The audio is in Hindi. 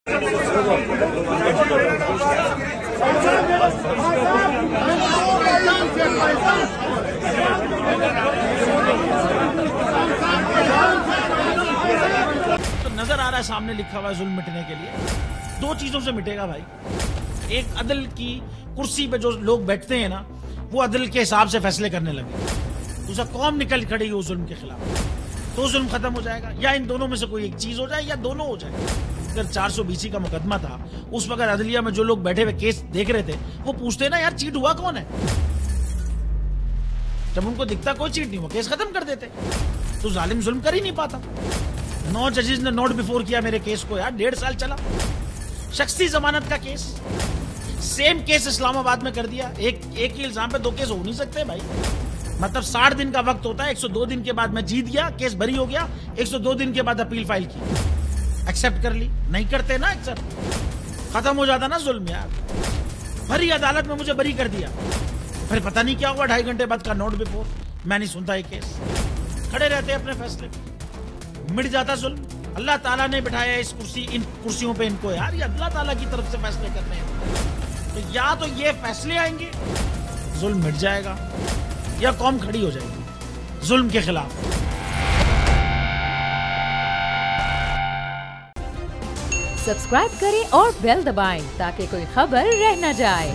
नजर आ रहा है सामने लिखा हुआ है जुल्म मिटने के लिए दो चीजों से मिटेगा भाई। एक, अदल की कुर्सी पे जो लोग बैठते हैं ना, वो अदल के हिसाब से फैसले करने लगे। दूसरा, कौम निकल खड़ी हो जुल्म के खिलाफ, तो जुल्म खत्म हो जाएगा। या इन दोनों में से कोई एक चीज हो जाए या दोनों हो जाए। अगर 420 का मुकदमा था, उस वक्त अदलिया में जो लोग बैठे हुए केस देख रहे थे, वो पूछते ना यार चीट हुआ कौन है। जब उनको दिखता कोई चीट नहीं हुआ, केस खत्म कर देते। तो जालिम जुल्म कर ही नहीं पाता। 9 जजेस ने नोट बिफोर किया मेरे केस को यार, 1.5 साल चला। शख्सी जमानत का केस, सेम केस इस्लामाबाद में कर दिया। एक ही इल्जाम पे 2 केस हो नहीं सकते भाई। मतलब 60 दिन का वक्त होता है। 102 दिन के बाद मैं जीत गया, केस बरी हो गया। 102 दिन के बाद अपील फाइल की, एक्सेप्ट कर ली। नहीं करते ना एक्सेप्ट, खत्म हो जाता ना जुल्म यार। भरी अदालत में मुझे बरी कर दिया, फिर पता नहीं क्या हुआ 2.5 घंटे बाद का नोट बिफोर। मैं नहीं सुनता ये केस, खड़े रहते अपने फैसले पे, मिट जाता जुल्म। अल्लाह ताला ने बिठाया इन कुर्सियों पे इनको यार, ये अल्लाह ताला की तरफ से फैसले करने हैं। तो या तो ये फैसले आएंगे, जुल्म मिट जाएगा, या कौम खड़ी हो जाएगी जुल्म के खिलाफ। सब्सक्राइब करें और बेल दबाएं ताकि कोई खबर रह न जाए।